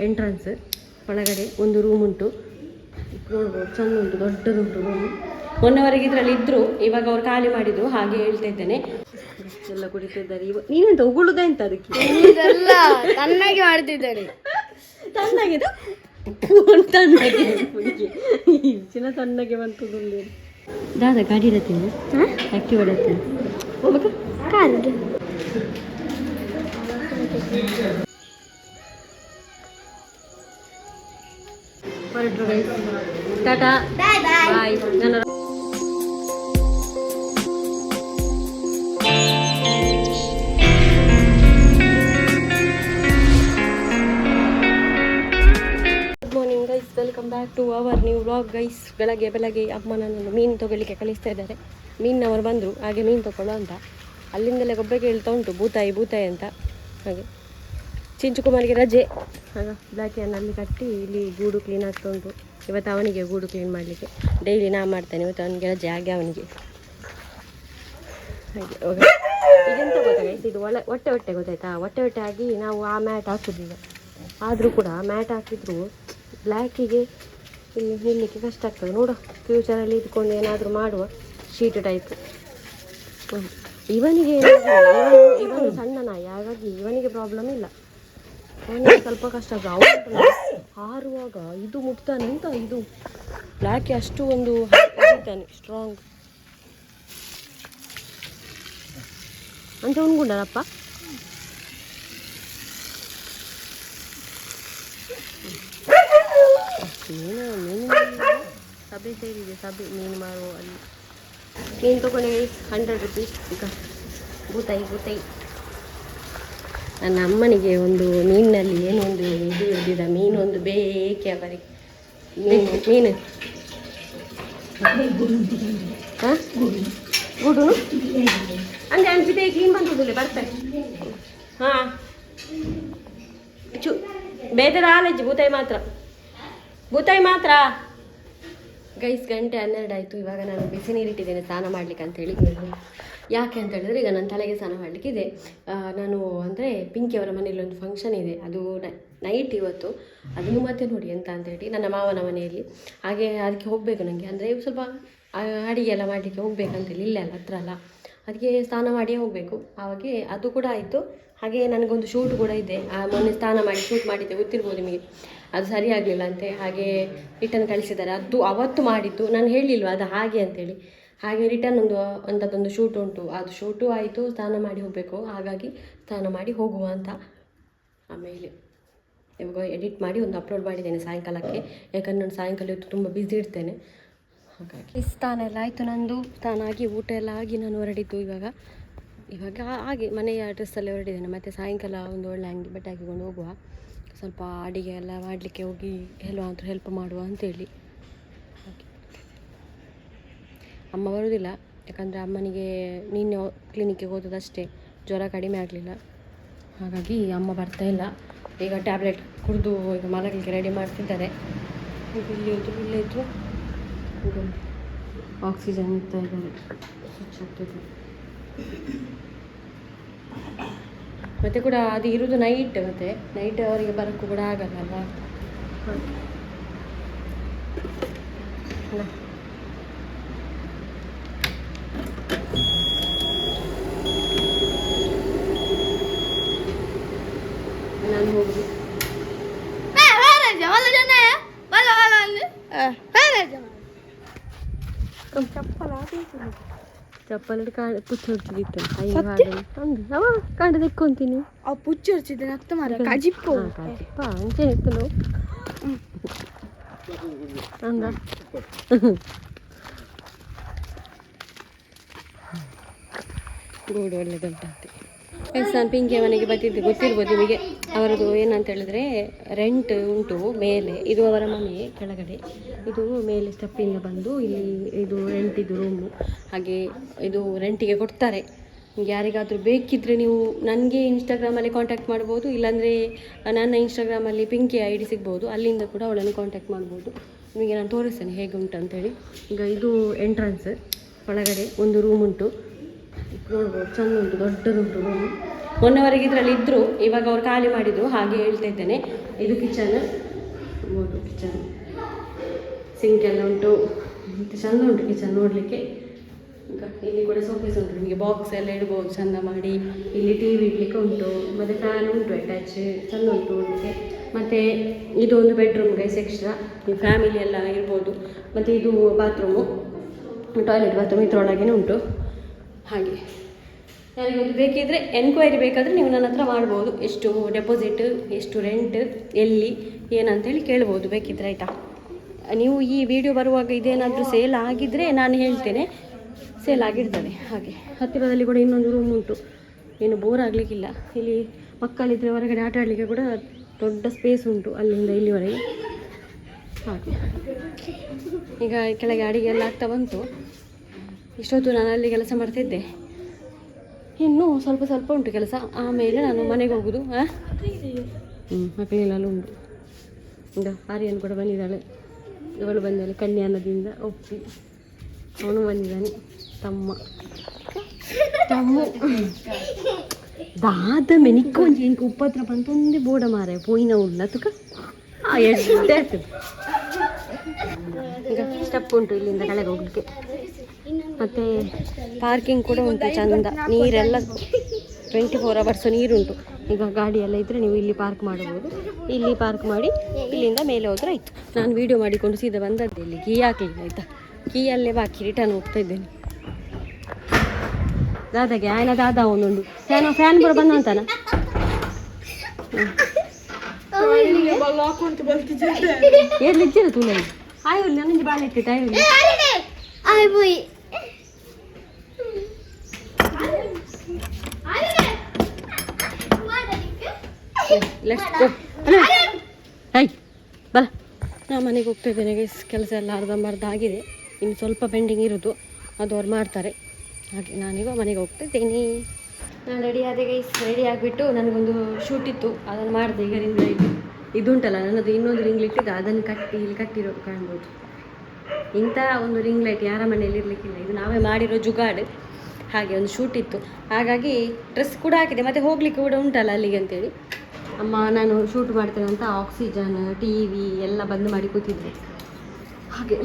Entrance ಒಳಗಡೆ ಒಂದು room ಉಂಟು, ನೋಡ್ಬೋದು ಚೆಂದ ಉಂಟು, ದೊಡ್ಡದುಂಟು ರೂಮ್. ಮೊನ್ನೆವರೆಗೆ ಇದರಲ್ಲಿ ಇದ್ರು, ಇವಾಗ ಅವ್ರು ಖಾಲಿ ಮಾಡಿದ್ರು, ಹಾಗೆ ಹೇಳ್ತಾ ಇದ್ದೇನೆ. ಎಲ್ಲ ಕುಡಿತಿದ್ದಾರೆ. ನೀನೆಂತ ಉಗುಳುದ ಎಂತ ಅದಕ್ಕೆ? ತಣ್ಣಗೆ ಮಾಡ್ತಿದ್ದಾರೆ. ತಣ್ಣಗೆ ತಣ್ಣಗೆ ಚಿನ್ನ ತಣ್ಣಗೆ ಬಂತದ್ದು. ದಾದಾ ಗಾಡಿ ಇಡತ್ತೀನಿ, ಆಕ್ಟಿವ್ ಇಡತ್ತೀನಿ. ಹೋಗ್ಬೇಕಾ? ಹೊರಟು ಟಾಟಾ ಬಾಯ್. ನನ್ನ welcome back to our new vlog guys. ಬೆಳಗ್ಗೆ ಅಮ್ಮ ನನ್ನನ್ನು ಮೀನು ತೊಗೊಳ್ಳಿಕ್ಕೆ ಕಳಿಸ್ತಾ ಇದ್ದಾರೆ. ಮೀನವರು ಬಂದರು, ಹಾಗೆ ಮೀನು ತೊಗೊಳ್ಳೋ ಅಂತ. ಅಲ್ಲಿಂದಲೇ ಗೊಬ್ಬರ ಕೇಳ್ತಾ ಉಂಟು, ಬೂತಾಯಿ ಅಂತ. ಹಾಗೆ ಚಿಂಚುಕುಮಾರಿಗೆ ರಜೆ, ಆಗ ಬ್ಲ್ಯಾಕಿಯನ್ನು ಅಲ್ಲಿ ಕಟ್ಟಿ ಇಲ್ಲಿ ಗೂಡು ಕ್ಲೀನ್ ಆಗ್ತಾ ಉಂಟು. ಇವತ್ತು ಅವನಿಗೆ ಗೂಡು ಕ್ಲೀನ್ ಮಾಡಲಿಕ್ಕೆ, ಡೈಲಿ ನಾ ಮಾಡ್ತೇನೆ, ಇವತ್ತು ಅವನಿಗೆ ರಜೆ, ಹಾಗೆ ಅವನಿಗೆ ಹಾಗೆ. ಇದೆಂತ ಗೊತ್ತಾ ಗೈಸ್, ಇದು ಹೊಟ್ಟೆ ಗೊತ್ತಾಯ್ತಾ? ಹೊಟ್ಟೆ ಆಗಿ ನಾವು ಆ ಮ್ಯಾಟ್ ಹಾಕೋದಿಲ್ಲ. ಆದರೂ ಕೂಡ ಮ್ಯಾಟ್ ಹಾಕಿದ್ರು ಬ್ಲ್ಯಾಕಿಗೆ ಇಲ್ಲಿ ನಿಲ್ಲಲಿಕ್ಕೆ ಕಷ್ಟ ಆಗ್ತದೆ. ನೋಡು, ಫ್ಯೂಚರಲ್ಲಿ ಇದ್ಕೊಂಡು ಏನಾದರೂ ಮಾಡುವ ಶೀಟ್ ಟೈಪ್. ಇವನಿಗೆ ಇವನು ಸಣ್ಣ ನಾಯಿ, ಹಾಗಾಗಿ ಇವನಿಗೆ ಪ್ರಾಬ್ಲಮ್ ಇಲ್ಲ. ಅವನಿಗೆ ಸ್ವಲ್ಪ ಕಷ್ಟ ಆಗ್ತದೆ. ಅವನು ಹಾರುವಾಗ ಇದು ಮುಟ್ತಾನೆ ಅಂತ, ಇದು ಬ್ಲ್ಯಾಕಿ ಅಷ್ಟು ಒಂದು ಇದ್ದಾನೆ, ಸ್ಟ್ರಾಂಗ್ ಅಂತ ಉಣ್ಗುಂಡನಪ್ಪ. ಮೀನು ಸಭೆ ಸೇರಿದೆ, ಸಭೆ ಮೀನು ಮಾರುವ ಅಲ್ಲಿ ಮೀನು ತೊಗೊಂಡೆ 100 ರೂಪೀಸ್. ಈಗ ಬೂತಾಯಿ ನನ್ನ ಅಮ್ಮನಿಗೆ ಒಂದು ಮೀನಿನಲ್ಲಿ ಏನೋ ಒಂದು ಇದು ಹಿಡಿದ ಮೀನು ಒಂದು ಬೇಕೆ ಅವರಿಗೆ. ಮೀನು ಹಾಂ ಗೂಡುನು ಅಂದರೆ ಅನ್ಸಿದೆ ಕ್ಲೀನ್ ಬಂದಿದ್ದಿಲ್ಲ ಬರ್ತಾರೆ. ಹಾಂ ಬೇರೆ ಆಲಜ್ಜಿ ಬೂತಾಯಿ ಮಾತ್ರ ಗೈಸ್. ಗಂಟೆ 12 ಆಯಿತು. ಇವಾಗ ನಾನು ಬಿಸಿ ನೀರಿಟ್ಟಿದ್ದೇನೆ ಸ್ನಾನ ಮಾಡಲಿಕ್ಕೆ ಅಂತೇಳಿ. ಯಾಕೆ ಅಂತ ಹೇಳಿದ್ರೆ, ಈಗ ನನ್ನ ತಲೆಗೆ ಸ್ನಾನ ಮಾಡಲಿಕ್ಕಿದೆ. ನಾನು ಅಂದರೆ ಪಿಂಕಿಯವರ ಮನೇಲಿ ಒಂದು ಫಂಕ್ಷನ್ ಇದೆ, ಅದು ನೈಟ್ ಇವತ್ತು. ಅದನ್ನು ಮತ್ತೆ ನೋಡಿ ಎಂತ ಅಂತೇಳಿ, ನನ್ನ ಮಾವನ ಮನೆಯಲ್ಲಿ. ಹಾಗೆ ಅದಕ್ಕೆ ಹೋಗಬೇಕು ನನಗೆ, ಅಂದರೆ ಸ್ವಲ್ಪ ಅಡಿಗೆ ಎಲ್ಲ ಮಾಡಲಿಕ್ಕೆ ಹೋಗ್ಬೇಕಂತೇಳಿ, ಇಲ್ಲೇ ಅಲ್ಲ ಹತ್ರ ಅಲ್ಲ, ಅದಕ್ಕೆ ಸ್ನಾನ ಮಾಡಿಯೇ ಹೋಗಬೇಕು. ಆವಾಗೆ ಅದು ಕೂಡ ಆಯಿತು. ಹಾಗೆ ನನಗೊಂದು ಶೂಟ್ ಕೂಡ ಇದೆ. ಮೊನ್ನೆ ಸ್ನಾನ ಮಾಡಿ ಶೂಟ್ ಮಾಡಿದ್ದೆ, ಗೊತ್ತಿರ್ಬೋದು ನಿಮಗೆ. ಅದು ಸರಿ ಆಗಲಿಲ್ಲ ಅಂತೆ, ಹಾಗೆ ರಿಟರ್ನ್ ಕಳಿಸಿದ್ದಾರೆ. ಅದು ಅವತ್ತು ಮಾಡಿದ್ದು, ನಾನು ಹೇಳಿಲ್ವ ಅದು ಹಾಗೆ ಅಂತೇಳಿ. ಹಾಗೆ ರಿಟರ್ನ್ ಅಂಥದ್ದೊಂದು ಶೂಟ್ ಉಂಟು, ಅದು ಶೂಟು ಆಯಿತು. ಸ್ನಾನ ಮಾಡಿ ಹೋಗಬೇಕು, ಹಾಗಾಗಿ ಸ್ನಾನ ಮಾಡಿ ಹೋಗುವ ಅಂತ. ಆಮೇಲೆ ಇವಾಗ ಎಡಿಟ್ ಮಾಡಿ ಒಂದು ಅಪ್ಲೋಡ್ ಮಾಡಿದ್ದೇನೆ ಸಾಯಂಕಾಲಕ್ಕೆ, ಯಾಕಂದ್ರೆ ನಾನು ಸಾಯಂಕಾಲ ಇವತ್ತು ತುಂಬ ಬ್ಯುಸಿ ಇರ್ತೇನೆ. ಹಾಗಾಗಿ ಸ್ನಾನ ಎಲ್ಲ ಆಯಿತು ನಂದು. ಸ್ನಾನ ಆಗಿ ಊಟ ಎಲ್ಲ ಆಗಿ ನಾನು ಹೊರಡಿದ್ದು. ಇವಾಗ ಹಾಗೆ ಮನೆಯ ಡ್ರೆಸ್ಸಲ್ಲೇ ಹೊರಡಿದ್ದೇನೆ. ಮತ್ತು ಸಾಯಂಕಾಲ ಒಂದು ಒಳ್ಳೆ ಅಂಗಿ ಬಟ್ಟೆ ಹಾಕಿಕೊಂಡು ಹೋಗುವ, ಸ್ವಲ್ಪ ಅಡಿಗೆ ಎಲ್ಲ ಮಾಡಲಿಕ್ಕೆ ಹೋಗಿ ಅಂತೂ ಹೆಲ್ಪ್ ಮಾಡುವ ಅಂತೇಳಿ. ಹಾಗೆ ಅಮ್ಮ ಬರೋದಿಲ್ಲ, ಯಾಕಂದರೆ ಅಮ್ಮನಿಗೆ ನಿನ್ನೆ ಕ್ಲಿನಿಕ್ಕಿಗೆ ಹೋದದಷ್ಟೇ, ಜ್ವರ ಕಡಿಮೆ ಆಗಲಿಲ್ಲ. ಹಾಗಾಗಿ ಅಮ್ಮ ಬರ್ತಾಯಿಲ್ಲ. ಈಗ ಟ್ಯಾಬ್ಲೆಟ್ ಕುಡಿದು ಈಗ ಮಲಗಲಿಕ್ಕೆ ರೆಡಿ ಮಾಡ್ತಿದ್ದಾರೆ. ಇಲ್ಲೇ ಇದ್ದು ಆಕ್ಸಿಜನ್ ಇರ್ತಾ ಇದ್ದಾರೆ, ಸ್ವಿಚ್ ಆಗ್ತಿದೆ. ಮತ್ತು ಕೂಡ ಅದು ಇರೋದು ನೈಟ್, ಮತ್ತು ನೈಟ್ ಅವರಿಗೆ ಬರೋಕ್ಕೂ ಕೂಡ ಆಗಲ್ಲ. ನಾನು ಹೋಗುದು ಚಪ್ಪಲ್ ಪುಚ್ಚ ಹೊಡ್ತಿದ್ದಿತ್ತು ಅವ ಕಂಡು ತೆಕ್ಕೊಂತೀನಿ. ಅವು ಪುಚ್ಚ ಹೊಡ್ತಿದ್ದೆ ನತ್ತ ಮಾರ ಕಾಜಿಪ್ಪ ಅಂಚೆ ಇತ್ತು ಅಂದ. ಗೂಡು ಒಳ್ಳೆ ದೊಡ್ಡ ನಾನು ಪಿಂಕಿಯ ಮನೆಗೆ ಬರ್ತಿದ್ದೆ, ಗೊತ್ತಿರ್ಬೋದು ನಿಮಗೆ. ಅವರದು ಏನಂತ ಹೇಳಿದ್ರೆ ರೆಂಟ್ ಉಂಟು ಮೇಲೆ, ಇದು ಅವರ ಮನೆ ಕೆಳಗಡೆ, ಇದು ಮೇಲೆ ಸ್ಟೆಪ್ಪಿಂದ ಬಂದು ಇಲ್ಲಿ ಇದು ರೆಂಟಿದ್ದು ರೂಮು. ಹಾಗೆ ಇದು ರೆಂಟಿಗೆ ಕೊಡ್ತಾರೆ. ಯಾರಿಗಾದರೂ ಬೇಕಿದ್ದರೆ ನೀವು ನನಗೆ ಇನ್ಸ್ಟಾಗ್ರಾಮಲ್ಲಿ ಕಾಂಟ್ಯಾಕ್ಟ್ ಮಾಡ್ಬೋದು, ಇಲ್ಲಾಂದರೆ ನನ್ನ ಇನ್ಸ್ಟಾಗ್ರಾಮಲ್ಲಿ ಪಿಂಕಿ ID ಸಿಗ್ಬೋದು, ಅಲ್ಲಿಂದ ಕೂಡ ಅವಳನ್ನು ಕಾಂಟ್ಯಾಕ್ಟ್ ಮಾಡ್ಬೋದು. ನಿಮಗೆ ನಾನು ತೋರಿಸ್ತೇನೆ ಹೇಗೆ ಉಂಟು ಅಂತೇಳಿ. ಈಗ ಇದು ಎಂಟ್ರನ್ಸ್, ಒಳಗಡೆ ಒಂದು ರೂಮ್ ಉಂಟು, ನೋಡ್ಬೋದು ಚೆಂದ ಉಂಟು, ದೊಡ್ಡದುಂಟು ರೂಮ್. ಮೊನ್ನೆವರೆಗೆ ಇದರಲ್ಲಿ ಇದ್ದರು, ಇವಾಗ ಅವ್ರು ಖಾಲಿ ಮಾಡಿದರು, ಹಾಗೆ ಹೇಳ್ತಾ ಇದ್ದೇನೆ. ಇದು ಕಿಚನ್ ನೋಡು, ಕಿಚನ್ ಸಿಂಕ್ ಎಲ್ಲ ಉಂಟು, ಮತ್ತು ಚಂದ ಉಂಟು ಕಿಚನ್ ನೋಡಲಿಕ್ಕೆ. ಈಗ ಇಲ್ಲಿ ಕೂಡ ಸೋಫೇಸ್ ಉಂಟು, ನಿಮಗೆ ಬಾಕ್ಸ್ ಎಲ್ಲ ಇಡ್ಬೋದು ಚಂದ ಮಾಡಿ. ಇಲ್ಲಿ ಟಿ ವಿ ಇಡ್ಲಿಕ್ಕೆ ಉಂಟು, ಮತ್ತು ಫ್ಯಾನ್ ಉಂಟು ಅಟ್ಯಾಚ್, ಚಂದ ಉಂಟು ನೋಡಲಿಕ್ಕೆ. ಮತ್ತು ಇದು ಒಂದು ಬೆಡ್ರೂಮ್ ಗೈಸ್ ಎಕ್ಸ್ಟ್ರಾ, ಈ ಫ್ಯಾಮಿಲಿ ಎಲ್ಲ ಇರ್ಬೋದು. ಮತ್ತು ಇದು ಬಾತ್ರೂಮು, ಟಾಯ್ಲೆಟ್ ಬಾತ್ರೂಮ್ ಇದರೊಳಗೇ ಉಂಟು. ಹಾಗೆ ಯಾರಿಗೊಂದು ಬೇಕಿದ್ದರೆ ಎನ್ಕ್ವೈರಿ ಬೇಕಾದರೆ ನೀವು ನನ್ನ ಹತ್ರ ಮಾಡ್ಬೋದು. ಎಷ್ಟು ಡೆಪಾಸಿಟ್, ಎಷ್ಟು ರೆಂಟ್, ಎಲ್ಲಿ ಏನಂತೇಳಿ ಕೇಳ್ಬೋದು ಬೇಕಿದ್ರೆ, ಆಯಿತಾ. ನೀವು ಈ ವಿಡಿಯೋ ಬರುವಾಗ ಇದೇನಾದರೂ ಸೇಲ್ ಆಗಿದ್ದರೆ ನಾನು ಹೇಳ್ತೇನೆ, ಸೇಲ್ ಆಗಿರ್ತದೆ. ಹಾಗೆ ಹತ್ತಿರದಲ್ಲಿ ಕೂಡ ಇನ್ನೊಂದು ರೂಮ್ ಉಂಟು, ಏನು ಬೋರ್ ಆಗಲಿಕ್ಕಿಲ್ಲ. ಇಲ್ಲಿ ಮಕ್ಕಳಿದ್ದರೆ ಹೊರಗಡೆ ಆಟ ಆಡಲಿಕ್ಕೆ ಕೂಡ ದೊಡ್ಡ ಸ್ಪೇಸ್ ಉಂಟು ಅಲ್ಲಿಂದ ಇಲ್ಲಿವರೆಗೆ. ಹಾಗೆ ಈಗ ಕೆಳಗೆ ಅಡಿಗೆ ಎಲ್ಲ ಆಗ್ತಾ ಬಂತು. ಇಷ್ಟೊತ್ತು ನಾನು ಅಲ್ಲಿ ಕೆಲಸ ಮಾಡ್ತಿದ್ದೆ, ಇನ್ನೂ ಸ್ವಲ್ಪ ಸ್ವಲ್ಪ ಉಂಟು ಕೆಲಸ. ಆಮೇಲೆ ನಾನು ಮನೆಗೆ ಹೋಗೋದು. ಮಕ್ಕಳೆಲ್ಲ ಉಂಟು. ಈಗ ಆರ್ಯನ್ ಕೂಡ ಬಂದಿದ್ದಾಳೆ, ಇವಳು ಬಂದಾಳೆ ಕನ್ಯಾನದಿಂದ. ಒಪ್ಪಿ ಅವನು ಬಂದಿದ್ದಾನೆ, ತಮ್ಮ ದಾದ ಮೆನಿಕ್ಕೊಂಜಿ ಇಂಕ ಉಪ್ಪತ್ರ ಬಂತೊಂದೇ ಬೋಡ ಮಾರೆ ಪೋಯಿನ ಉಳ್ಳ ತುಕ ಎಡ್ಡೆ ಆಗ್ತದೆ. ಈಗ ಸ್ಟೆಪ್ ಉಂಟು ಇಲ್ಲಿಂದ ಕೆಳಗೆ ಹೋಗ್ಲಿಕ್ಕೆ. ಮತ್ತು ಪಾರ್ಕಿಂಗ್ ಕೂಡ ಉಂಟು ಚಂದ, ನೀರೆಲ್ಲ 24 hours ನೀರುಂಟು. ಈಗ ಗಾಡಿ ಎಲ್ಲ ಇದ್ದರೆ ನೀವು ಇಲ್ಲಿ ಪಾರ್ಕ್ ಮಾಡಬಹುದು. ಇಲ್ಲಿ ಪಾರ್ಕ್ ಮಾಡಿ ಇಲ್ಲಿಂದ ಮೇಲೆ ಹೋದ್ರೆ ಆಯಿತು. ನಾನು ವೀಡಿಯೋ ಮಾಡಿಕೊಂಡು ಸೀದಾ ಬಂದದ್ದೆ, ಇಲ್ಲಿ ಕೀ ಹಾಕಲಿಲ್ಲ ಆಯಿತಾ. ಕೀ ಅಲ್ಲೇ ಬಾಕಿ ರಿಟರ್ನ್ ಹೋಗ್ತಾ ಇದ್ದೇನೆ. ದಾದಾಗೆ ಆಯ್ನ ದಾದ ಒಂದೊಂದು ಫ್ಯಾನ್ ಬರೋ ಬಂದ ಅಂತಾನ. ಏನು ಇಜ್ಜಿರ ತುಳಲ್ಲಿ ಆಯುರ್ಲಿ ನನಗೆ ಬಾಳೆ ಇಟ್ಟಿತ್ತು ಆಯುರ್ಲಿ ಹೈ ಬಲ. ನಾನು ಮನೆಗೆ ಹೋಗ್ತಾ ಇದ್ದೇನೆ ಗೈಸ್. ಕೆಲಸ ಎಲ್ಲ ಅರ್ಧಂಬರ್ಧ ಆಗಿದೆ, ಇನ್ನು ಸ್ವಲ್ಪ ಪೆಂಡಿಂಗ್ ಇರೋದು, ಅದು ಅವ್ರು ಮಾಡ್ತಾರೆ. ಹಾಗೆ ನಾನೀಗ ಮನೆಗೆ ಹೋಗ್ತಾ ಇದ್ದೀನಿ. ನಾನು ರೆಡಿ ಆದೆ ಗೈಸ್. ರೆಡಿ ಆಗಿಬಿಟ್ಟು ನನಗೊಂದು ಶೂಟ್ ಇತ್ತು, ಅದನ್ನು ಮಾಡಿದೆ. ಈಗ ರಿಂಗ್ ಲೈಟ್ ಇದು ಉಂಟಲ್ಲ ನನ್ನದು, ಇನ್ನೊಂದು ರಿಂಗ್ ಲೈಟ್ ಇದೆ, ಅದನ್ನು ಇಲ್ಲಿ ಕಟ್ಟಿರೋದು ಕಾಣ್ಬೋದು. ಇಂಥ ಒಂದು ರಿಂಗ್ ಲೈಟ್ ಯಾರ ಮನೆಯಲ್ಲಿ ಇರಲಿಕ್ಕಿಲ್ಲ, ಇದು ನಾವೇ ಮಾಡಿರೋ ಜುಗಾಡು. ಹಾಗೆ ಒಂದು ಶೂಟ್ ಇತ್ತು, ಹಾಗಾಗಿ ಡ್ರೆಸ್ ಕೂಡ ಹಾಕಿದೆ, ಮತ್ತು ಹೋಗಲಿಕ್ಕೆ ಕೂಡ ಉಂಟಲ್ಲ ಅಲ್ಲಿಗೆ ಅಂತೇಳಿ. ಅಮ್ಮ ನಾನು ಶೂಟ್ ಮಾಡ್ತೇನೆ ಅಂತ ಆಕ್ಸಿಜನ್, ಟಿ ವಿ ಎಲ್ಲ ಬಂದ್ ಮಾಡಿ ಕೂತಿದ್ದೆ. ಹಾಗೆ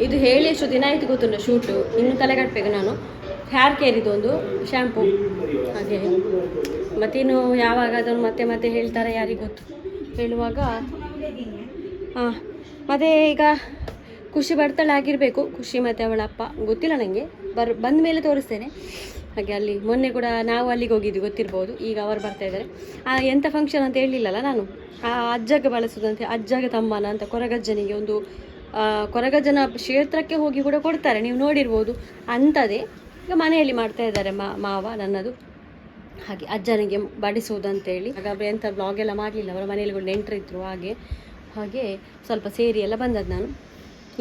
ಇದು ಹೇಳಿ ಎಷ್ಟು ದಿನ ಆಯಿತು ಗೊತ್ತುಂಟು ಶೂಟು. ಇನ್ನು ತಲೆ ಕಟ್ಟಬೇಕು ನಾನು. ಹೇರ್ ಕೇರ್ ಇದೊಂದು ಶ್ಯಾಂಪು. ಹಾಗೆ ಮತ್ತೇನು ಯಾವಾಗ ಅದನ್ನು ಮತ್ತೆ ಮತ್ತೆ ಹೇಳ್ತಾರೆ ಯಾರಿಗೆ ಗೊತ್ತು. ಹೇಳುವಾಗ ಹಾಂ, ಮತ್ತು ಈಗ ಖುಷಿ ಬರ್ತಳೆ ಆಗಿರಬೇಕು. ಖುಷಿ ಮತ್ತು ಅವಳ ಅಪ್ಪ ಗೊತ್ತಿಲ್ಲ ನನಗೆ, ಬಂದ ಮೇಲೆ ತೋರಿಸ್ತೇನೆ. ಹಾಗೆ ಅಲ್ಲಿ ಮೊನ್ನೆ ಕೂಡ ನಾವು ಅಲ್ಲಿಗೆ ಹೋಗಿದ್ವಿ, ಗೊತ್ತಿರ್ಬೋದು. ಈಗ ಅವರು ಬರ್ತಾ ಇದ್ದಾರೆ. ಎಂಥ ಫಂಕ್ಷನ್ ಅಂತ ಹೇಳಲಿಲ್ಲಲ್ಲ ನಾನು. ಅಜ್ಜಗೆ ಬಳಸೋದಂತೆ, ಅಜ್ಜಗೆ ತಮ್ಮನ ಅಂತ ಕೊರಗಜ್ಜನಿಗೆ ಒಂದು ಕೊರಗಜ್ಜನ ಕ್ಷೇತ್ರಕ್ಕೆ ಹೋಗಿ ಕೂಡ ಕೊಡ್ತಾರೆ, ನೀವು ನೋಡಿರ್ಬೋದು. ಅಂಥದ್ದೇ ಈಗ ಮನೆಯಲ್ಲಿ ಮಾಡ್ತಾ ಇದ್ದಾರೆ ಮಾವ ನನ್ನದು. ಹಾಗೆ ಅಜ್ಜನಿಗೆ ಬಡಿಸೋದಂತೇಳಿ. ಹಾಗಾದರೆ ಎಂಥ ಬ್ಲಾಗ್ ಎಲ್ಲ ಮಾಡಲಿಲ್ಲ, ಅವರ ಮನೆಯಲ್ಲಿ ಕೂಡ ನೆಂಟರಿದ್ರು. ಹಾಗೆ ಸ್ವಲ್ಪ ಸೇರಿ ಎಲ್ಲ ಬಂದದ್ದು ನಾನು.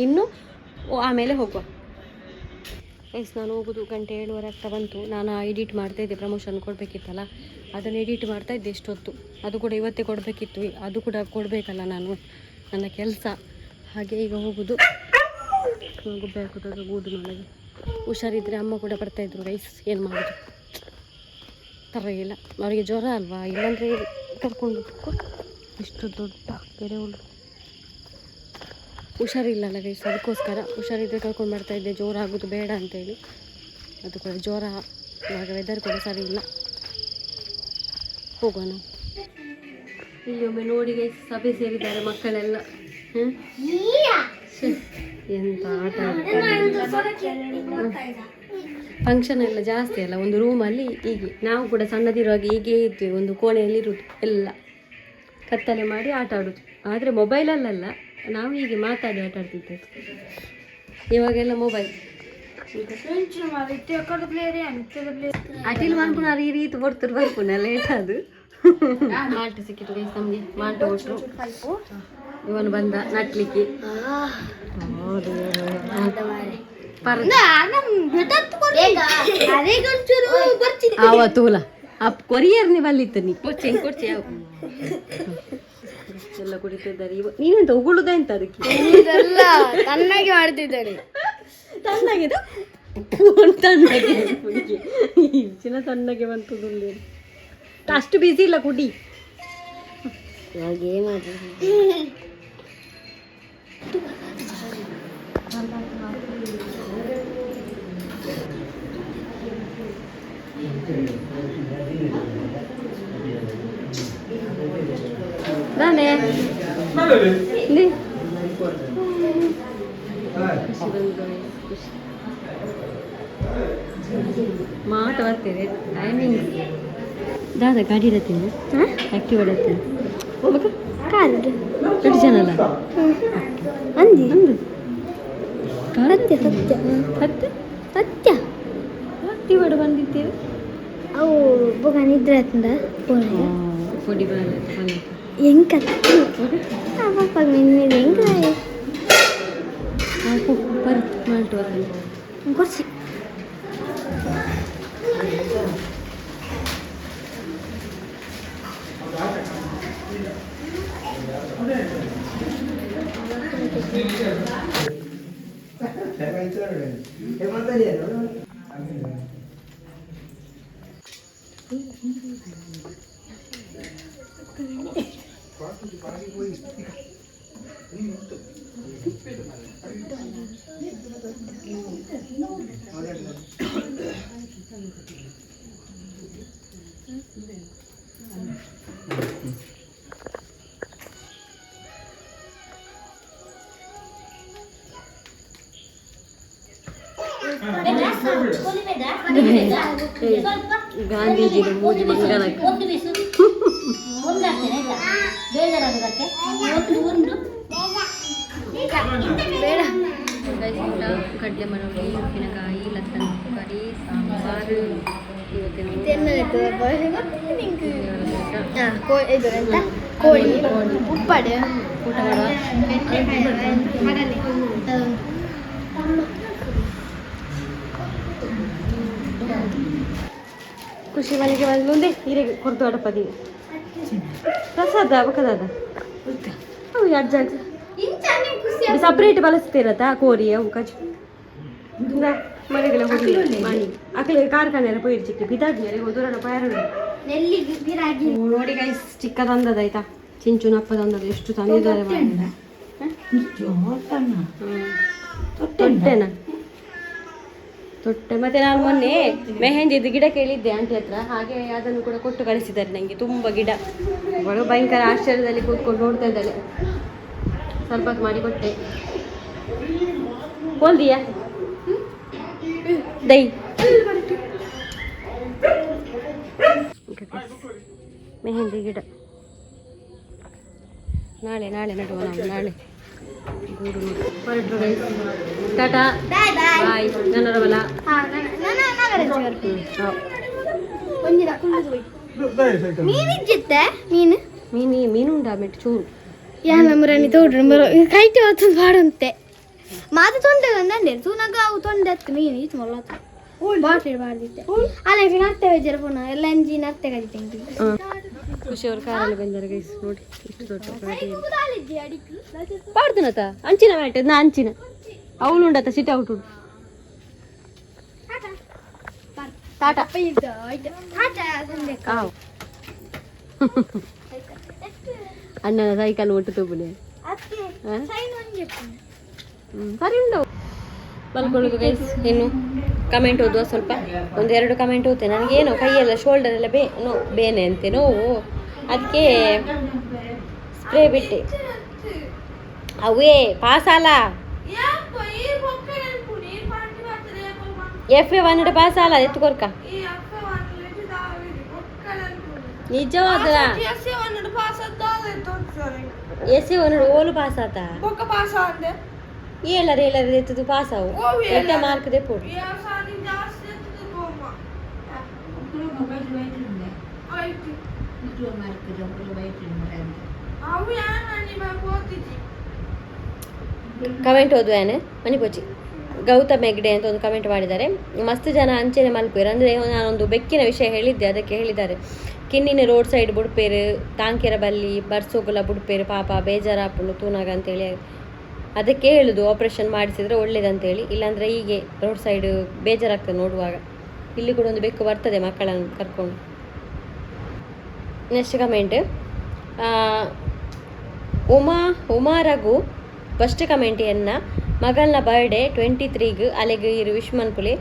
ಇನ್ನು ಆಮೇಲೆ ಹೋಗುವ ಗೈಸ್. ನಾನು ಹೋಗೋದು 7:30 ಆಗ್ತಾ ಬಂತು. ನಾನು ಎಡಿಟ್ ಮಾಡ್ತಾಯಿದ್ದೆ, ಪ್ರಮೋಷನ್ ಕೊಡಬೇಕಿತ್ತಲ್ಲ, ಅದನ್ನು ಎಡಿಟ್ ಮಾಡ್ತಾಯಿದ್ದೆ ಇಷ್ಟೊತ್ತು. ಅದು ಕೂಡ ಇವತ್ತೇ ಕೊಡಬೇಕಿತ್ತು, ಅದು ಕೂಡ ಕೊಡಬೇಕಲ್ಲ ನಾನು, ನನ್ನ ಕೆಲಸ. ಹಾಗೆ ಈಗ ಹೋಗೋದು. ಗುಬ್ಬೆ ಹಾಕೋದಾಗ ಗೂಡು ನನಗೆ ಹುಷಾರಿದ್ದರೆ ಅಮ್ಮ ಕೂಡ ಬರ್ತಾಯಿದ್ರು ಗೈಸ್. ಏನು ಮಾಡೋದು ಪರವಾಗಿಲ್ಲ, ಅವರಿಗೆ ಜ್ವರ ಅಲ್ವಾ, ಇಲ್ಲಾಂದರೆ ಕರ್ಕೊಂಡು ಇಷ್ಟು ದೊಡ್ಡ ಕೆರೆ ಹುಳು. ಹುಷಾರಿಲ್ಲಲ್ಲ ಗೈಸ್, ಅದಕ್ಕೋಸ್ಕರ ಹುಷಾರಿದ್ದರೆ ಕರ್ಕೊಂಡು ಬರ್ತಾಯಿದ್ದೆ, ಜ್ವರ ಆಗೋದು ಬೇಡ ಅಂತೇಳಿ. ಅದು ಕೂಡ ಜ್ವರ, ಇವಾಗ ವೆದರ್ ಕೂಡ ಸರಿ ಇಲ್ಲ. ಹೋಗೋಣ. ಇಲ್ಲಿ ಒಮ್ಮೆ ನೋಡಿ ಗೈಸ್, ಸಭೆ ಸೇರಿದ್ದಾರೆ ಮಕ್ಕಳೆಲ್ಲ. ಎಂತ ಆಟ ಫಂಕ್ಷನ್ ಎಲ್ಲ ಜಾಸ್ತಿ ಅಲ್ಲ, ಒಂದು ರೂಮಲ್ಲಿ ಹೀಗೆ. ನಾವು ಕೂಡ ಸಣ್ಣದಿರುವಾಗ ಹೀಗೆ ಇದ್ವಿ, ಒಂದು ಕೋಣೆಯಲ್ಲಿರೋದು ಎಲ್ಲ ಕತ್ತಲೆ ಮಾಡಿ ಆಟ ಆಡೋದು. ಆದರೆ ಮೊಬೈಲಲ್ಲ, ನಾವು ಹೀಗೆ ಮಾತಾಡಿ ಆಟ ಆಡ್ತಿದ್ದೆ. ಇವಾಗೆಲ್ಲ ಮೊಬೈಲ್. ಅಟಿಲ್ ಮಾಡ್ಕೊಂಡು ಈ ರೀತಿ ಬರ್ತಾರೆ ಬರ್ಪುನ ಲೇಟ್ ಅದು. ಮಾಲ್ಟ್ ಸಿಕ್ಕಿತ್ತು ಗೈಸ್ ನಮಗೆ, ಮಾಲ್ಟ್ ಕೊಟ್ಟರು. ಇವನು ಬಂದ ನಟ್ಲಿಕ್ಕೆ. ಆವತ್ತೂಲ ಅಪ್ ಕೊರಿಯರ್ನಿ ಬಲ್ಲಿತ್ತು ನೀ ಕೊಚ್ಚಿ ಕೊಚ್ಚಿ ಯಾವ ಎಲ್ಲ ಕುಡಿತಿದ್ದಾರೆ. ನೀನೆಂತ ಉಗುಳುದ ಎಂತ ಅದಕ್ಕೆ ತಣ್ಣಗೆ ಮಾಡ್ತಿದ್ದಾರೆ. ತಣ್ಣಗಿದೆ ತಣ್ಣಗೆ ಚಿನ್ನ ತಣ್ಣಗೆ ಬಂತದ್ದು. ಅಷ್ಟು ಬಿಸಿ ಇಲ್ಲ ಕುಡಿ. ಇವಾಗ ಏನು ಮಾಡಿ ನಾನೇ ಮಾತ ಬರ್ತೀರಿ ಟೈಮಿಂಗ್ ದಾದ ಗಾಡಿ ಇರತ್ತೀನಿ ಆಕ್ಟಿವ್ ಇಡತ್ತೀನಿ ಕಾದು ಎಷ್ಟು ಜನ ಅಲ್ಲ ಅಂದಿ ಅಂದು ಸತ್ಯ ಸತ್ಯ ಹತ್ತು ಸತ್ಯ ಆಕ್ಟಿವ್ ಇಡ ಬಂದಿದ್ದೀವಿ ಅವು ಬೊಗ ನಿದ್ರೆ ಆತಂದ ಪುಡಿ ಬಾಳೆ ಹೆಂಗ್ ಕತ್ತಿ ಅಪ್ಪ ಮಿನ್ನಿದೆ ಹೆಂಗ ಬರ್ ಮಾಲ್ಟು ಬರ್ತೀನಿ ಕೊಡ್ಸಿ ಗಾಂಧೀಜಿ ಮೂಜಿ ಮಂಗನಕ್ಕೆ ಕಡಲೆ ಮರಳಿ ಉಪ್ಪಿನಕಾಯಿ ಲತ್ತನ ಕರಿ ಸಾಂಬಾರು ಇದು ಎಂತ ಕೋಳಿ ಉಪ್ಪಡೆ ಊಟ ಮಾಡುವ ಖುಷಿ ಮನೆಗೆ ಬಂದ ಮುಂದೆ ಹೀರೆಗೆ ಕೊರ್ದು ಅಡಪದಿ ಪ್ರಸಾದ ಅವಕದಾದ ಅವು ಎರಡು ಸಪ್ರೇಟ್ ಬಳಸ್ತಿರತ್ತಾ ಕೋರಿ ಅವು ಕಚ್ ಮನೆಗೆಲ್ಲ ಹೋಗಿ ಮಾಡಿ ಅಕ್ಕಲಿಗೆ ಕಾರ್ಖಾನೆ ಎಲ್ಲ ಪೋಯಿರ್ ಚಿಕ್ಕಿ ಬಿದ್ದಾದ್ಮೇಲೆ ದೂರನ ಪಯರು ನೋಡಿ ಗೈಸ್ ಚಿಕ್ಕದಂದದ ಆಯ್ತಾ ಚಿಂಚುನಪ್ಪದಂದದ ಎಷ್ಟು ತಂದಿದ್ದಾರೆ ತೊಟ್ಟೆನಾ ತೊಟ್ಟೆ ಮತ್ತೆ ನಾನು ಮೊನ್ನೆ ಮೆಹಂದಿದು ಗಿಡ ಕೇಳಿದ್ದೆ ಆಂಟಿ ಹತ್ರ ಹಾಗೆ ಅದನ್ನು ಕೂಡ ಕೊಟ್ಟು ಕಳಿಸಿದ್ದಾರೆ ನನಗೆ ತುಂಬ ಗಿಡ ಅವಳು ಭಯಂಕರ ಆಶ್ಚರ್ಯದಲ್ಲಿ ಕೂತ್ಕೊಂಡು ನೋಡ್ತಾ ಇದ್ದಾಳೆ ಸ್ವಲ್ಪ ಹೊತ್ತು ಮಾಡಿ ಕೊಟ್ಟೆ ಹೋಲ್ದಿಯಾ ದೈ ಮೆಹಂದಿ ಗಿಡ ನಾಳೆ ನಾಳೆ ನಡುವ ನಾವು ನಾಳೆ ಗೂಡು ಹೊರಟು ಟಾಟಾ ಬಾಯ್ ನನ್ನರವಲ್ಲ ಮೀನುಂಡಾ ಮೆಟ್ಟು ಚೂರು ಯಾನಮ್ಮರನಿ ತೋಡ್ರು ಬರೋ ಕೈಟಿ ಹೊತ್ತು ಬಾಡುಂತೆ ಮಾತು ತೊಂದೆ ಅಂದೆ ತೂನಾಗ ಅವು ತೊಂದೆ ಹತ್ತು ಮೀನು ಈತು ಮೊಲ್ಲ ಬಾಟ್ಲಿ ಬಾಡ್ದಿತ್ತೆ ಅಲ್ಲ ನರ್ತೆ ವೆಜ್ಜರ ಪುನಃ ಎಲ್ಲ ಎಂಜಿ ನರ್ತೆ ಕದಿತ್ತೆ ಖುಷಿ ಅವ್ರ ಕಾರಲ್ಲಿ ಬಂದಾರೆ ಗೈಸ್ ನೋಡಿ ಇಷ್ಟು ದೊಡ್ಡ ಪಾಡ್ದನತ ಅಂಚಿನ ಬೇಟೆ ನಾ ಅಂಚಿನ ಅವಳು ಉಂಡತ ಸಿಟ್ ಔಟ್ ಉಂಟು ಟಾಟಾ ಅಣ್ಣನ ಸೈಕಲ್ ಒಟ್ಟು ತಗೊಳ್ಳಿ ಸರಿ ಉಂಟು ಮಲ್ಕೊಳ್ಳೋದು ಗೈಸ್ ಇನ್ನು ಕಮೆಂಟ್ ಓದುವ ಸ್ವಲ್ಪ ಒಂದೆರಡು ಕಮೆಂಟ್ ಓದ್ತೆ ನನಗೇನೋ ಕೈಯೆಲ್ಲ ಶೋಲ್ಡರ್ ಎಲ್ಲ ಬೇನೆ ಅಂತೆ ನೋವು ಅದಕ್ಕೆ ಸ್ಪ್ರೇ ಬಿಟ್ಟೆ ಅವೇ ಪಾಸಾಲ FA1 ಪಾಸಾಲ ಎತ್ತುಕೊರ್ಕ ನಿಜವಾದ SA1 ಓಲು ಪಾಸ್ ಆತ ಏಳರ ಎತ್ತದು ಪಾಸ್ ಆವು ಎಟ್ಟ ಮಾರ್ಕ್ ದೆ ಪೋಡು ಕಮೆಂಟ್ ಓದುವೇನೆ ಮನಿ ಪೋಚಿ ಗೌತಮ್ ಹೆಗ್ಡೆ ಅಂತ ಒಂದು ಕಮೆಂಟ್ ಮಾಡಿದ್ದಾರೆ ಮಸ್ತ್ ಜನ ಅಂಚೆನೆ ಮಲ್ಪೇರು ಅಂದರೆ ನಾನೊಂದು ಬೆಕ್ಕಿನ ವಿಷಯ ಹೇಳಿದ್ದೆ ಅದಕ್ಕೆ ಹೇಳಿದ್ದಾರೆ ಕಿನ್ನಿನ ರೋಡ್ ಸೈಡ್ ಬುಡ್ಪೇರು ತಾಂಕೆರ ಬಲ್ಲಿ ಬರ್ಸೋಗುಲ ಬುಡ್ಪೇರು ಪಾಪ ಬೇಜಾರಾಪುಂಡು ತೂನಾಗ ಅಂತೇಳಿ ಅದಕ್ಕೆ ಹೇಳುದು ಆಪ್ರೇಷನ್ ಮಾಡಿಸಿದ್ರೆ ಒಳ್ಳೇದಂತೇಳಿ ಇಲ್ಲಾಂದರೆ ಹೀಗೆ ರೋಡ್ ಸೈಡ್ ಬೇಜಾರಾಗ್ತದೆ ನೋಡುವಾಗ ಇಲ್ಲಿ ಕೂಡ ಒಂದು ಬೆಕ್ಕು ಬರ್ತದೆ ಮಕ್ಕಳನ್ನು ಕರ್ಕೊಂಡು next comment Uma Raghu first comment ಎನ್ನ ಮಗಳನ್ನ ಬರ್ಡೇ 23 ಅಲೆಗೆ ಇರು ವಿಶ್ಮನ್ ಪುಲೆ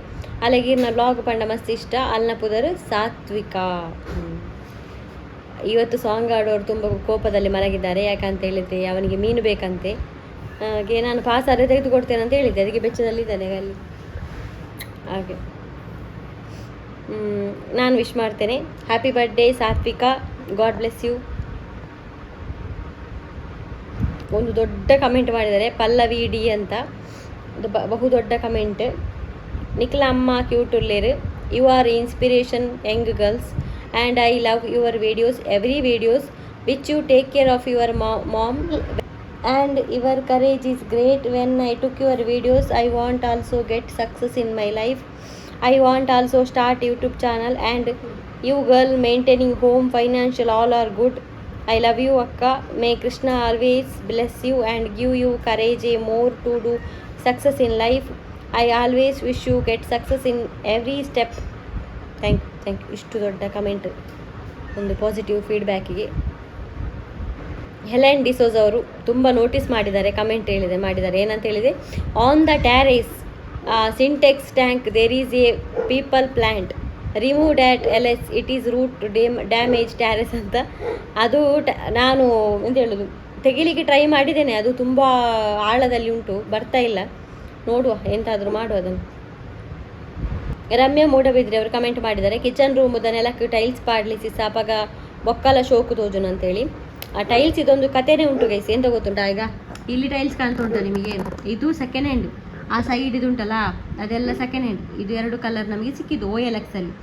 ಅಲೆಗಿರ್ನ ಬ್ಲಾಗ್ ಪಂಡ ಮಸ್ತ್ ಇಷ್ಟ ಅಲ್ನ ಪುದರ್ ಸಾತ್ವಿಕ. ಇವತ್ತು ಸಾಂಗ್ ಆಡೋರು ತುಂಬ ಕೋಪದಲ್ಲಿ ಮಲಗಿದ್ದಾರೆ. ಯಾಕಂತ ಹೇಳಿದ್ರೆ ಅವನಿಗೆ ಮೀನು ಬೇಕಂತೆ. ಹಾಗೆ ನಾನು ಪಾಸ್ ಆದರೆ ತೆಗೆದುಕೊಡ್ತೇನೆ ಅಂತ ಹೇಳಿದ್ದೆ, ಅದಕ್ಕೆ ಬೆಚ್ಚದಲ್ಲಿದ್ದಾನೆ ಅಲ್ಲಿ. ಹಾಗೆ ನಾನು ವಿಶ್ ಮಾಡ್ತೇನೆ. ಹ್ಯಾಪಿ ಬರ್ಡೇ ಸಾತ್ವಿಕ, ಗಾಡ್ ಬ್ಲೆಸ್ ಯು. ಒಂದು ದೊಡ್ಡ ಕಮೆಂಟ್ ಮಾಡಿದ್ದಾರೆ ಪಲ್ಲವಿ ಡಿ ಅಂತ, ಬಹು ದೊಡ್ಡ ಕಮೆಂಟ್. ನಿಖಿಲ ಅಮ್ಮ ಕ್ಯೂಟ್ ಉಲ್ಲೇರು, you are inspiration young girls and I love your videos, every videos which you take care of your mom and your courage is great. When I took your videos I want also get success in my life. I want also start YouTube channel and you girl maintaining home financial all are good. I love you akka. May Krishna always bless you and give you courage more to do success in life. I always wish you get success in every step. Thank you. ಇಷ್ಟು ದೊಡ್ಡ comment ಒಂದು positive ಫೀಡ್ಬ್ಯಾಕಿಗೆ. Helen disease ಅವರು ತುಂಬ notice ಮಾಡಿದ್ದಾರೆ, comment ಮಾಡಿದ್ದಾರೆ. ಏನಂತ ಹೇಳಿದೆ, on the terrace Sintex tank there is a peepal plant, remove that else it is root damage terrace ಅಂತ. ಅದು ನಾನು ಎಂತ ಹೇಳೋದು, ತೆಗಿಲಿಕ್ಕೆ ಟ್ರೈ ಮಾಡಿದ್ದೇನೆ, ಅದು ತುಂಬ ಆಳದಲ್ಲಿ ಉಂಟು, ಬರ್ತಾ ಇಲ್ಲ. ನೋಡುವ, ಎಂತಾದರೂ ಮಾಡುವ ಅದನ್ನು. ರಮ್ಯಾ ಮೂಡಬಿದ್ರಿ ಅವರು ಕಮೆಂಟ್ ಮಾಡಿದ್ದಾರೆ, ಕಿಚನ್ ರೂಮದ ನೆಲಕ್ಕೆ ಟೈಲ್ಸ್ ಪಾಡ್ಲಿಸಿ ಸಾಪಾಗ ಬೊಕ್ಕಲ ಶೋಕು ತೋಜುನ್ ಅಂತೇಳಿ. ಆ ಟೈಲ್ಸ್ ಇದೊಂದು ಕಥೆನೇ ಉಂಟು ಗೈಸ್. ಎಂತ ಗೊತ್ತುಂಟಾ, ಈಗ ಇಲ್ಲಿ ಟೈಲ್ಸ್ ಕಾಣ್ತಾ ಉಂಟು ನಿಮಗೆ, ಇದು ಸೆಕೆಂಡ್ ಹ್ಯಾಂಡ್. ಆ ಸೈಡ್ ಇದು ಉಂಟಲ್ಲ ಅದೆಲ್ಲ ಸೆಕೆಂಡ್ ಹ್ಯಾಂಡ್. ಇದು 2 ಕಲರ್ ನಮಗೆ ಸಿಕ್ಕಿದ್ದು OLX ಅಲ್ಲಿ.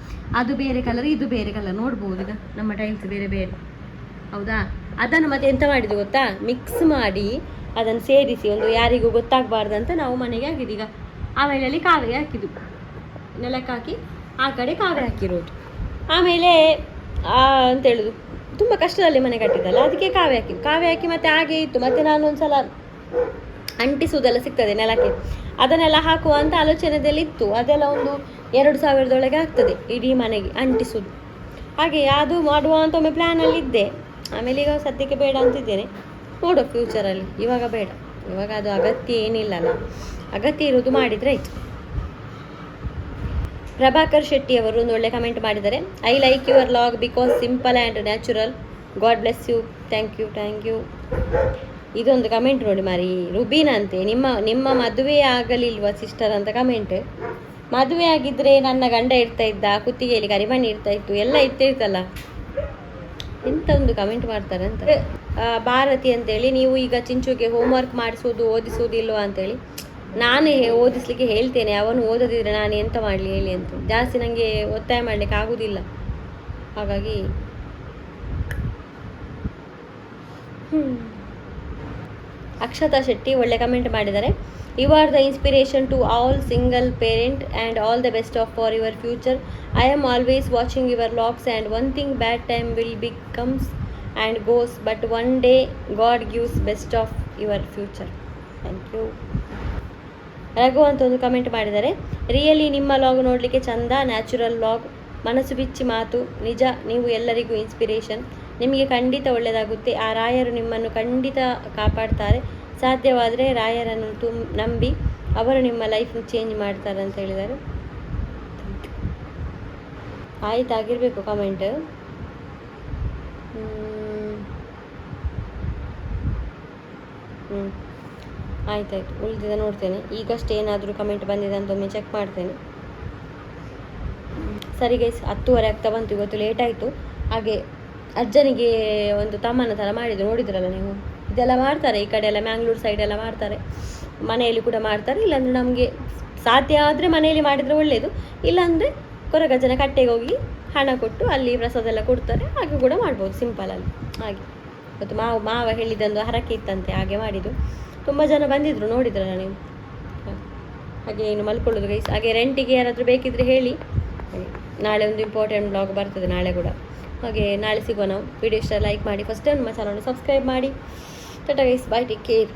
ಅದು ಬೇರೆ ಕಲರ್, ಇದು ಬೇರೆ ಕಲರ್. ನೋಡ್ಬೋದು ಈಗ ನಮ್ಮ ಟೈಲ್ಸ್ ಬೇರೆ ಬೇರೆ, ಹೌದಾ. ಅದನ್ನು ಮತ್ತೆ ಎಂತ ಮಾಡಿದ್ದು ಗೊತ್ತಾ, ಮಿಕ್ಸ್ ಮಾಡಿ ಅದನ್ನು ಸೇರಿಸಿ ಒಂದು ಯಾರಿಗೂ ಗೊತ್ತಾಗಬಾರ್ದಂತ ನಾವು ಮನೆಗೆ ಹಾಕಿದ್ದು. ಈಗ ಆಮೇಲೆ ಅಲ್ಲಿ ಕಾವೇ ಹಾಕಿದ್ದು, ನೆಲಕ್ಕೆ ಹಾಕಿ ಆ ಕಡೆ ಕಾವೇ ಹಾಕಿರೋದು. ಆಮೇಲೆ ಅಂತ ಹೇಳೋದು ತುಂಬ ಕಷ್ಟದಲ್ಲಿ ಮನೆ ಕಟ್ಟಿದ್ದಲ್ಲ, ಅದಕ್ಕೆ ಕಾವೇ ಹಾಕಿ ಮತ್ತೆ ಹಾಗೆ ಇತ್ತು. ಮತ್ತೆ ನಾನು ಒಂದ್ಸಲ ಅಂಟಿಸುವುದೆಲ್ಲ ಸಿಗ್ತದೆ ನೆಲಕ್ಕೆ, ಅದನ್ನೆಲ್ಲ ಹಾಕುವ ಅಂತ ಆಲೋಚನೆಯಲ್ಲಿ ಇತ್ತು. ಅದೆಲ್ಲ ಒಂದು 2000 ಆಗ್ತದೆ ಇಡೀ ಮನೆಗೆ ಅಂಟಿಸುವುದು. ಹಾಗೆ ಅದು ಮಾಡುವ ಅಂತ ಒಮ್ಮೆ ಪ್ಲ್ಯಾನಲ್ಲಿ ಇದ್ದೆ. ಆಮೇಲೆ ಈಗ ಸದ್ಯಕ್ಕೆ ಬೇಡ ಅಂತಿದ್ದೇನೆ, ನೋಡೋ ಫ್ಯೂಚರಲ್ಲಿ. ಇವಾಗ ಬೇಡ, ಇವಾಗ ಅದು ಅಗತ್ಯ ಏನಿಲ್ಲಲ್ಲ, ಅಗತ್ಯ ಇರೋದು ಮಾಡಿದರೆ ಆಯಿತು. ಪ್ರಭಾಕರ್ ಶೆಟ್ಟಿ ಅವರು ಒಂದು ಒಳ್ಳೆ ಕಮೆಂಟ್ ಮಾಡಿದ್ದಾರೆ, I like your vlog because simple and natural, God bless you. Thank you. ಇದೊಂದು ಕಮೆಂಟ್ ನೋಡಿ ಮಾರಿ, ರುಬೀನ್ ಅಂತೆ, ನಿಮ್ಮ ಮದುವೆ ಆಗಲಿಲ್ವಾ ಸಿಸ್ಟರ್ ಅಂತ ಕಮೆಂಟ್. ಮದುವೆ ಆಗಿದ್ರೆ ನನ್ನ ಗಂಡ ಇರ್ತಾ ಇದ್ದ, ಕುತ್ತಿಗೆಯಲ್ಲಿ ಕರಿಮಣಿ ಇರ್ತಾ ಇತ್ತು, ಎಲ್ಲ ಇರ್ತಿರ್ತಲ್ಲ. ಎಂತ ಒಂದು ಕಮೆಂಟ್ ಮಾಡ್ತಾರೆ ಅಂತ. ಭಾರತಿ ಅಂತೇಳಿ, ನೀವು ಈಗ ಚಿಂಚುಗೆ ಹೋಮ್ವರ್ಕ್ ಮಾಡಿಸೋದು ಓದಿಸೋದಿಲ್ವಾ ಅಂತೇಳಿ. ನಾನೇ ಓದಿಸ್ಲಿಕ್ಕೆ ಹೇಳ್ತೇನೆ, ಅವನು ಓದದಿದ್ರೆ ನಾನು ಎಂತ ಮಾಡಲಿ ಹೇಳಿ ಅಂತ. ಜಾಸ್ತಿ ನನಗೆ ಒತ್ತಾಯ ಮಾಡಲಿಕ್ಕೆ ಆಗೋದಿಲ್ಲ. ಹಾಗಾಗಿ ಅಕ್ಷತಾ ಶೆಟ್ಟಿ ಒಳ್ಳೆ ಕಮೆಂಟ್ ಮಾಡಿದ್ದಾರೆ, you are the inspiration to all single parent and all the best of for your future. I am always watching your vlogs and one thing bad time will becomes and goes but one day God gives best of your future. Thank you. Raghu ಅಂತ ಒಂದು comment ಮಾಡಿದ್ದಾರೆ, really ನಿಮ್ಮ log ನೋಡಲಿಕ್ಕೆ ಚಂದ, natural log, ಮನಸ್ಸು ಬಿಚ್ಚಿ ಮಾತು, ನಿಜ ನೀವು ಎಲ್ಲರಿಗೂ ಇನ್ಸ್ಪಿರೇಷನ್. ನಿಮಗೆ ಖಂಡಿತ ಒಳ್ಳೆಯದಾಗುತ್ತೆ. ಆ ರಾಯರು ನಿಮ್ಮನ್ನು ಖಂಡಿತ ಕಾಪಾಡ್ತಾರೆ. ಸಾಧ್ಯವಾದರೆ ರಾಯರನ್ನು ನಂಬಿ, ಅವರು ನಿಮ್ಮ ಲೈಫ್ ಚೇಂಜ್ ಮಾಡ್ತಾರೆ ಅಂತ ಹೇಳಿದ್ದಾರೆ. ಆಯ್ತಾಗಿರಬೇಕು ಕಮೆಂಟ್. ಆಯ್ತಾಯ್ತು, ಉಳಿದಿದೆ ನೋಡ್ತೇನೆ. ಈಗಷ್ಟೇ ಏನಾದರೂ ಕಮೆಂಟ್ ಬಂದಿದೆ ಅಂತ ಒಮ್ಮೆ ಚೆಕ್ ಮಾಡ್ತೇನೆ. ಸರಿ ಗೈಸ್, 10:30 ಆಗ್ತಾ ಬಂತು. ಇವತ್ತು ಲೇಟ್ ಆಯಿತು. ಹಾಗೆ ಅಜ್ಜನಿಗೆ ಒಂದು ತಮ್ಮನ ಥರ ಮಾಡಿದ್ರು, ನೋಡಿದ್ರಲ್ಲ ನೀವು. ಇದೆಲ್ಲ ಮಾಡ್ತಾರೆ ಈ ಕಡೆ ಎಲ್ಲ, ಮ್ಯಾಂಗ್ಳೂರು ಸೈಡ್ ಎಲ್ಲ ಮಾಡ್ತಾರೆ, ಮನೆಯಲ್ಲಿ ಕೂಡ ಮಾಡ್ತಾರೆ. ಇಲ್ಲಾಂದರೆ ನಮಗೆ ಸಾಧ್ಯ ಆದರೆ ಮನೆಯಲ್ಲಿ ಮಾಡಿದರೆ ಒಳ್ಳೆಯದು. ಇಲ್ಲಾಂದರೆ ಕೊರಗಜ್ಜನ ಕಟ್ಟೆಗೆ ಹೋಗಿ ಹಣ ಕೊಟ್ಟು ಅಲ್ಲಿ ಪ್ರಸಾದ ಎಲ್ಲ ಕೊಡ್ತಾರೆ, ಹಾಗೆ ಕೂಡ ಮಾಡ್ಬೋದು ಸಿಂಪಲಲ್ಲಿ. ಹಾಗೆ ಇವತ್ತು ಮಾವ ಹೇಳಿದ್ದೊಂದು ಹರಕೆ ಇತ್ತಂತೆ, ಹಾಗೆ ಮಾಡಿದ್ದು. ತುಂಬ ಜನ ಬಂದಿದ್ದರು, ನೋಡಿದ್ರಲ್ಲ ನೀವು. ಹಾಗೆ ಏನು ಮಲ್ಕೊಳ್ಳೋದು ಗೈಸ್. ಹಾಗೆ ರೆಂಟಿಗೆ ಯಾರಾದರೂ ಬೇಕಿದ್ರೆ ಹೇಳಿ. ನಾಳೆ ಒಂದು ಇಂಪಾರ್ಟೆಂಟ್ ಬ್ಲಾಗ್ ಬರ್ತದೆ, ನಾಳೆ ಕೂಡ. ಹಾಗೆ ನಾಳೆ ಸಿಗುವ ನಾವು. ವಿಡಿಯೋ ಇಷ್ಟ ಲೈಕ್ ಮಾಡಿ, ಫಸ್ಟ್ ಟೈಮ್ ನಮ್ಮ ಚಾನಲ್ನ ಸಬ್ಸ್ಕ್ರೈಬ್ ಮಾಡಿ. ಟಾಟಾ ಗೈಸ್, ಬಾಯ್, ಟೇಕ್ ಕೇರ್.